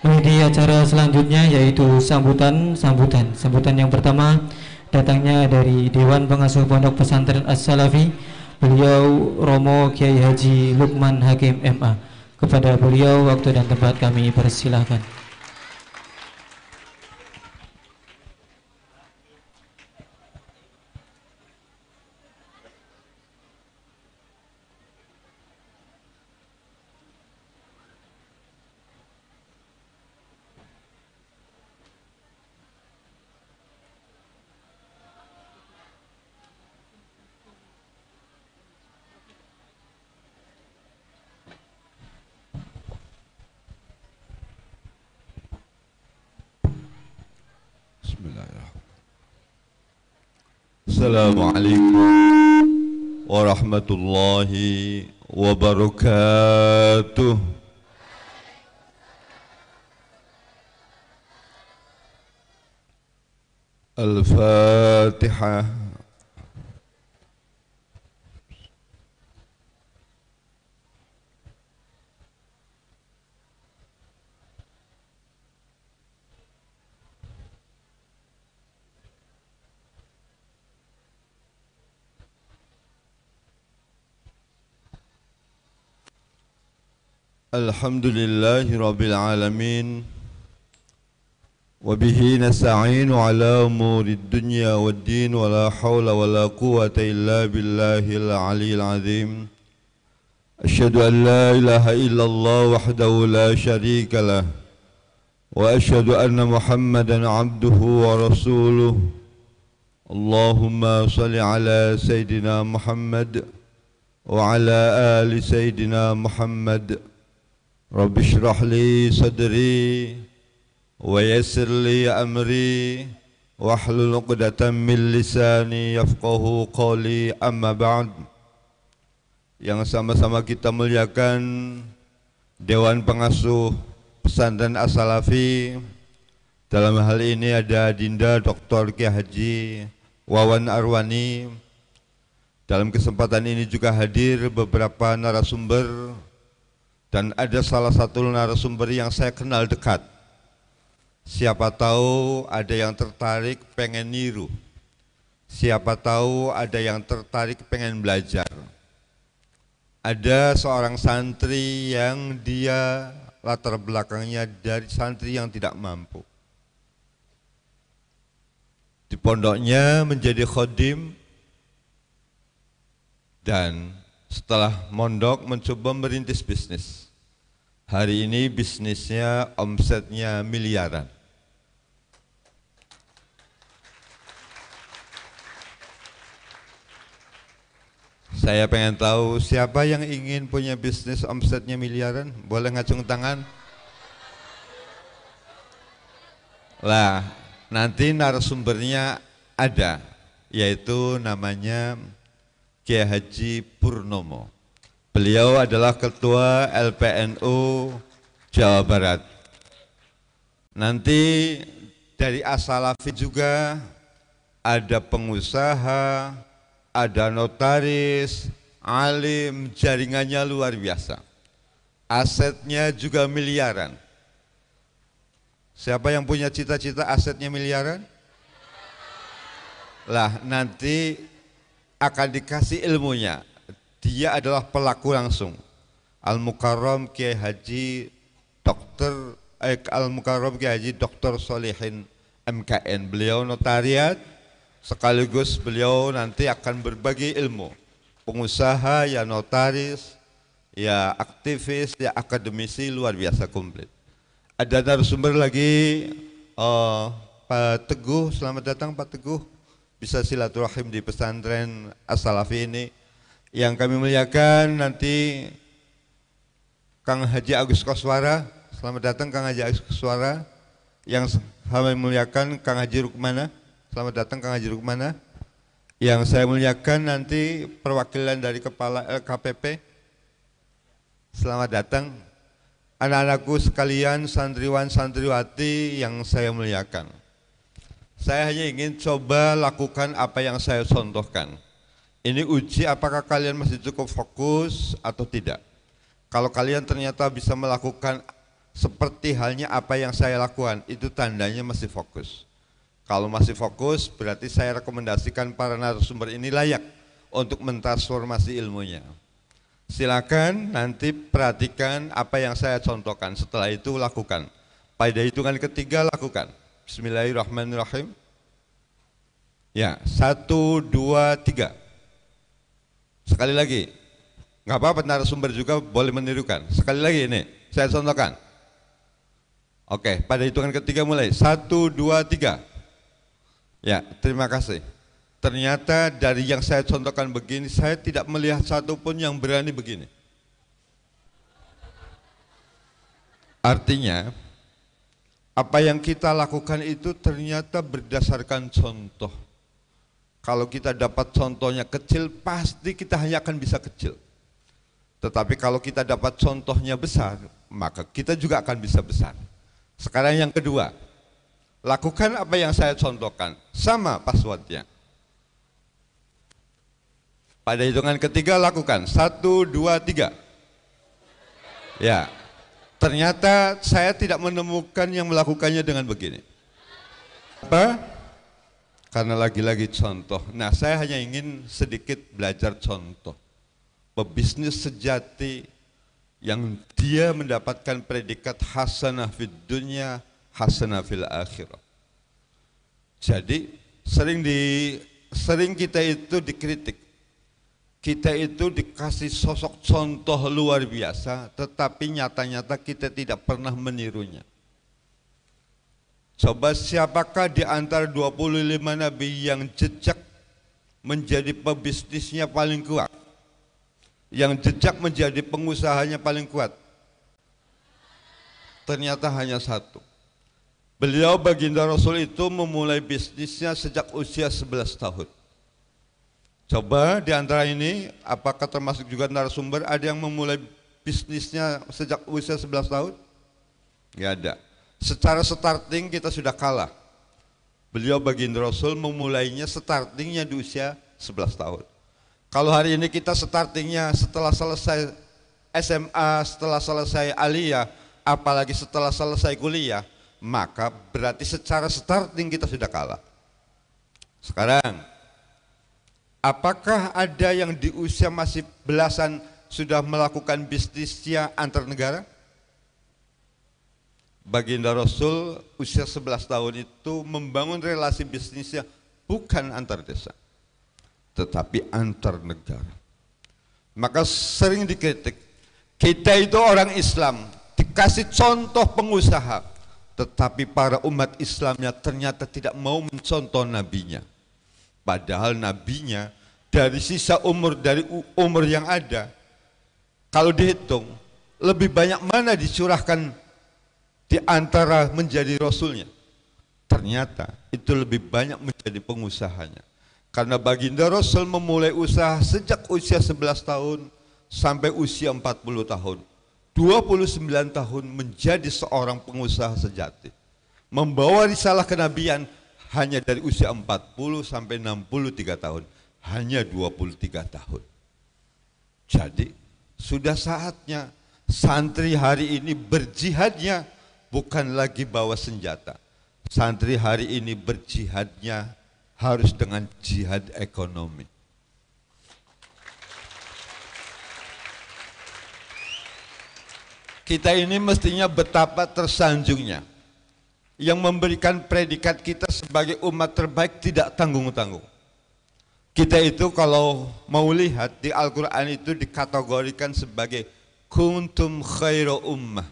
Ini di acara selanjutnya yaitu sambutan yang pertama datangnya dari Dewan Pengasuh Pondok Pesantren As-Salafi, beliau Romo Kiai Haji Lukman Hakim MA. Kepada beliau waktu dan tempat kami persilahkan. Bismillahirrahmanirrahim. Assalamualaikum warahmatullahi wabarakatuh. Al-Fatihah. Alhamdulillahi Rabbil Alamin. Wabihi nasta'inu ala umuri dunya wad din. Wa la hawla wa la quwata illa billahil aliyil azim. Asyhadu an la ilaha illallah wahdahu la syarika lah. Wa asyhadu anna Muhammadan abduhu wa rasuluh. Allahumma salli ala Sayyidina Muhammad wa ala ali Sayyidina Muhammad. Rabbi shrah li sadri wa yassir li amri wahlul 'uqdatam min lisani yafqahu qawli, amma ba'd. Yang sama-sama kita muliakan Dewan Pengasuh Pesantren As-Salafi. Dalam hal ini ada Dinda Dr. Kiai Haji Wawan Arwani. Dalam kesempatan ini juga hadir beberapa narasumber, dan ada salah satu narasumber yang saya kenal dekat. Siapa tahu ada yang tertarik pengen niru. Siapa tahu ada yang tertarik pengen belajar. Ada seorang santri yang dia latar belakangnya dari santri yang tidak mampu. Di pondoknya menjadi khodim, dan setelah mondok mencoba merintis bisnis. Hari ini bisnisnya omsetnya miliaran. Saya pengen tahu siapa yang ingin punya bisnis omsetnya miliaran? Boleh ngacung tangan? Lah, nanti narasumbernya ada, yaitu namanya Kiai Haji Purnomo. Beliau adalah Ketua LPNU Jawa Barat. Nanti dari As-Salafi juga ada pengusaha, ada notaris, alim, jaringannya luar biasa. Asetnya juga miliaran. Siapa yang punya cita-cita asetnya miliaran? Lah, nanti akan dikasih ilmunya. Dia adalah pelaku langsung. Al-Mukarram Kiai Haji Dr. Solihin MKN. Beliau notariat, sekaligus beliau nanti akan berbagi ilmu. Pengusaha, ya notaris, ya aktivis, ya akademisi, luar biasa komplit. Ada narasumber lagi, Pak Teguh. Selamat datang Pak Teguh. Bisa silaturahim di pesantren As-Salafi ini. Yang kami muliakan nanti Kang Haji Agus Koswara. Selamat datang Kang Haji Agus Koswara. Yang kami muliakan Kang Haji Rukmana. Selamat datang Kang Haji Rukmana. Yang saya muliakan nanti perwakilan dari Kepala LKPP. Selamat datang. Anak-anakku sekalian, santriwan santriwati yang saya muliakan. Saya hanya ingin coba lakukan apa yang saya contohkan. Ini uji apakah kalian masih cukup fokus atau tidak. Kalau kalian ternyata bisa melakukan seperti halnya apa yang saya lakukan, itu tandanya masih fokus. Kalau masih fokus, berarti saya rekomendasikan para narasumber ini layak untuk mentransformasi ilmunya. Silakan nanti perhatikan apa yang saya contohkan, setelah itu lakukan. Pada hitungan ketiga lakukan. Bismillahirrahmanirrahim. Ya, 1, 2, 3. Sekali lagi, nggak apa-apa narasumber juga boleh menirukan. Sekali lagi ini, saya contohkan. Oke, pada hitungan ketiga mulai. 1, 2, 3. Ya, terima kasih. Ternyata dari yang saya contohkan begini, saya tidak melihat satupun yang berani begini. Artinya, apa yang kita lakukan itu ternyata berdasarkan contoh. Kalau kita dapat contohnya kecil, pasti kita hanya akan bisa kecil. Tetapi kalau kita dapat contohnya besar, maka kita juga akan bisa besar. Sekarang yang kedua, lakukan apa yang saya contohkan, sama passwordnya. Pada hitungan ketiga lakukan, 1, 2, 3. Ya, ternyata saya tidak menemukan yang melakukannya dengan begini. Apa? Karena lagi-lagi contoh. Nah, saya hanya ingin sedikit belajar contoh. Pebisnis sejati yang dia mendapatkan predikat hasanah fid dunya, hasanah fil akhirah. Jadi sering kita itu dikritik, kita itu dikasih sosok contoh luar biasa, tetapi nyata-nyata kita tidak pernah menirunya. Coba siapakah di antara 25 nabi yang jejak menjadi pebisnisnya paling kuat? Yang jejak menjadi pengusahanya paling kuat? Ternyata hanya satu. Beliau baginda Rasul itu memulai bisnisnya sejak usia 11 tahun. Coba di antara ini, apakah termasuk juga narasumber ada yang memulai bisnisnya sejak usia 11 tahun? Nggak ada. Secara starting kita sudah kalah. Beliau baginda Rasul memulainya startingnya di usia 11 tahun. Kalau hari ini kita startingnya setelah selesai SMA, setelah selesai aliyah, apalagi setelah selesai kuliah, maka berarti secara starting kita sudah kalah. Sekarang, apakah ada yang di usia masih belasan sudah melakukan bisnisnya antar negara? Baginda Rasul usia 11 tahun itu membangun relasi bisnisnya bukan antar desa, tetapi antar negara. Maka sering dikritik, kita itu orang Islam, dikasih contoh pengusaha, tetapi para umat Islamnya ternyata tidak mau mencontoh nabinya. Padahal nabinya dari sisa umur, dari umur yang ada, kalau dihitung, lebih banyak mana dicurahkan di antara menjadi rasulnya. Ternyata itu lebih banyak menjadi pengusahanya. Karena baginda Rasul memulai usaha sejak usia 11 tahun sampai usia 40 tahun. 29 tahun menjadi seorang pengusaha sejati. Membawa risalah kenabian hanya dari usia 40 sampai 63 tahun. Hanya 23 tahun. Jadi sudah saatnya santri hari ini berjihadnya bukan lagi bawa senjata. Santri hari ini berjihadnya harus dengan jihad ekonomi. Kita ini mestinya betapa tersanjungnya yang memberikan predikat kita sebagai umat terbaik tidak tanggung-tanggung. Kita itu kalau mau lihat di Al-Quran itu dikategorikan sebagai kuntum khairu ummah.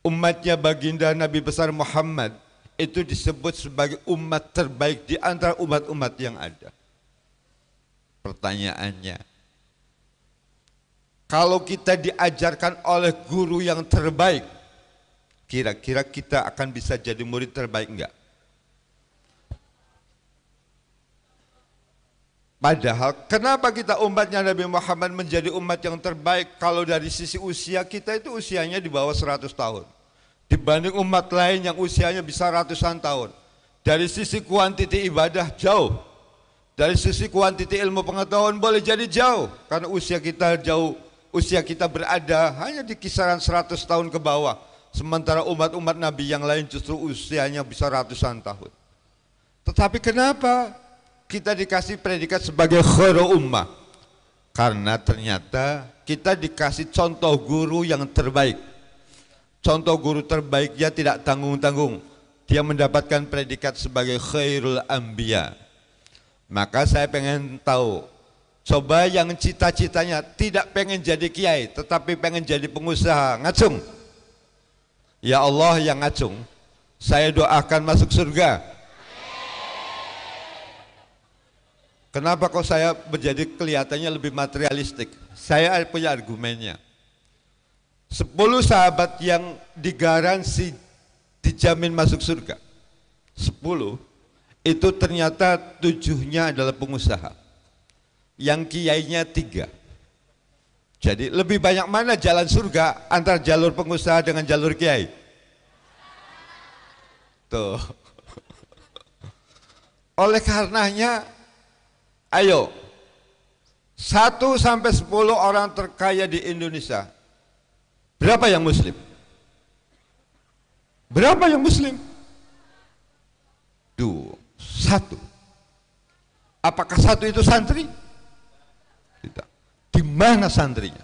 Umatnya baginda Nabi besar Muhammad itu disebut sebagai umat terbaik di antara umat-umat yang ada. Pertanyaannya, kalau kita diajarkan oleh guru yang terbaik, kira-kira kita akan bisa jadi murid terbaik enggak? Padahal kenapa kita umatnya Nabi Muhammad menjadi umat yang terbaik kalau dari sisi usia kita itu usianya di bawah 100 tahun. Dibanding umat lain yang usianya bisa ratusan tahun. Dari sisi kuantiti ibadah jauh. Dari sisi kuantiti ilmu pengetahuan boleh jadi jauh. Karena usia kita jauh, usia kita berada hanya di kisaran 100 tahun ke bawah. Sementara umat-umat Nabi yang lain justru usianya bisa ratusan tahun. Tetapi kenapa kita dikasih predikat sebagai khairu ummah? Karena ternyata kita dikasih contoh guru yang terbaik. Contoh guru terbaiknya tidak tanggung-tanggung. Dia mendapatkan predikat sebagai khairul anbiya. Maka saya pengen tahu, coba yang cita-citanya tidak pengen jadi kiai, tetapi pengen jadi pengusaha, ngacung. Ya Allah yang ngacung, saya doakan masuk surga. Kenapa kok saya menjadi kelihatannya lebih materialistik? Saya punya argumennya. 10 sahabat yang digaransi dijamin masuk surga, 10 itu ternyata 7-nya adalah pengusaha, yang kiainya 3. Jadi lebih banyak mana jalan surga antara jalur pengusaha dengan jalur kiai? Tuh. Oleh karenanya, ayo 1 sampai 10 orang terkaya di Indonesia, berapa yang muslim? Berapa yang muslim? 1. Apakah 1 itu santri? Tidak. Di mana santrinya?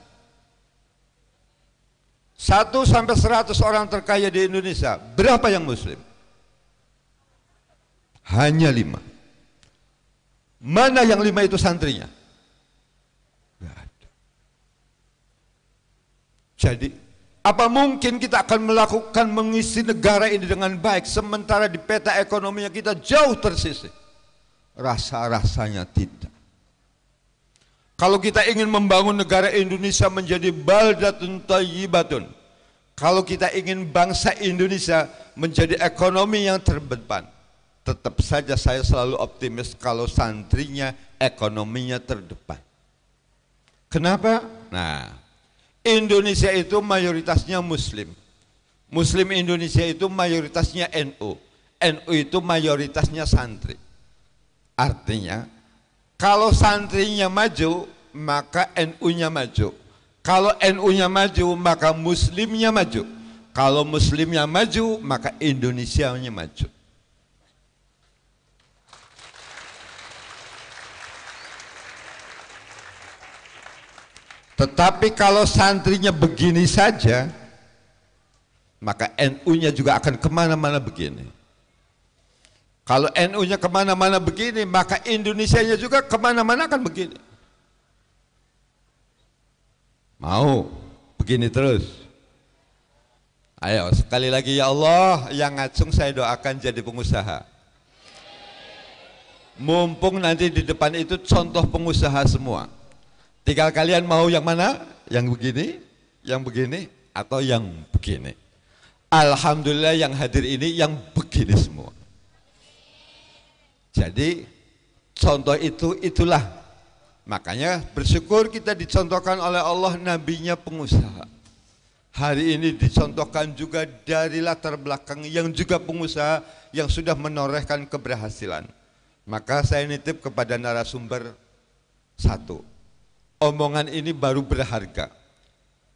1 sampai 100 orang terkaya di Indonesia, berapa yang muslim? Hanya 5. Mana yang 5 itu santrinya? Tidak ada. Jadi apa mungkin kita akan melakukan mengisi negara ini dengan baik sementara di peta ekonominya kita jauh tersisih? Rasa-rasanya tidak. Kalau kita ingin membangun negara Indonesia menjadi baldatun thayyibatun, kalau kita ingin bangsa Indonesia menjadi ekonomi yang terdepan, tetap saja saya selalu optimis kalau santrinya ekonominya terdepan. Kenapa? Nah, Indonesia itu mayoritasnya Muslim. Muslim Indonesia itu mayoritasnya NU. NU itu mayoritasnya santri. Artinya, kalau santrinya maju, maka NU-nya maju. Kalau NU-nya maju, maka Muslimnya maju. Kalau Muslimnya maju, maka Indonesianya maju. Tetapi kalau santrinya begini saja, maka NU-nya juga akan kemana-mana begini. Kalau NU-nya kemana-mana begini, maka Indonesianya juga kemana-mana akan begini. Mau begini terus? Ayo sekali lagi, ya Allah, yang ngacung saya doakan jadi pengusaha. Mumpung nanti di depan itu contoh pengusaha semua. Tinggal kalian mau yang mana? Yang begini, atau yang begini. Alhamdulillah yang hadir ini yang begini semua. Jadi contoh itulah. Makanya bersyukur kita dicontohkan oleh Allah nabinya pengusaha. Hari ini dicontohkan juga dari latar belakang yang juga pengusaha yang sudah menorehkan keberhasilan. Maka saya nitip kepada narasumber 1. Omongan ini baru berharga.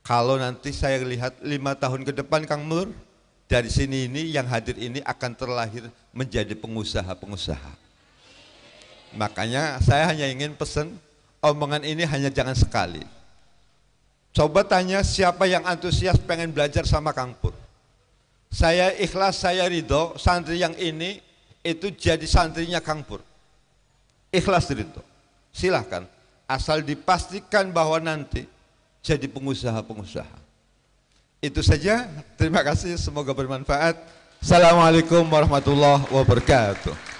Kalau nanti saya lihat 5 tahun ke depan, Kang Nur, dari sini ini yang hadir ini akan terlahir menjadi pengusaha-pengusaha. Makanya saya hanya ingin pesan, omongan ini hanya jangan sekali. Coba tanya siapa yang antusias pengen belajar sama Kang Pur. Saya ikhlas, saya ridho, santri yang ini itu jadi santrinya Kang Pur. Ikhlas ridho, silahkan. Asal dipastikan bahwa nanti jadi pengusaha-pengusaha. Itu saja, terima kasih, semoga bermanfaat. Assalamualaikum warahmatullahi wabarakatuh.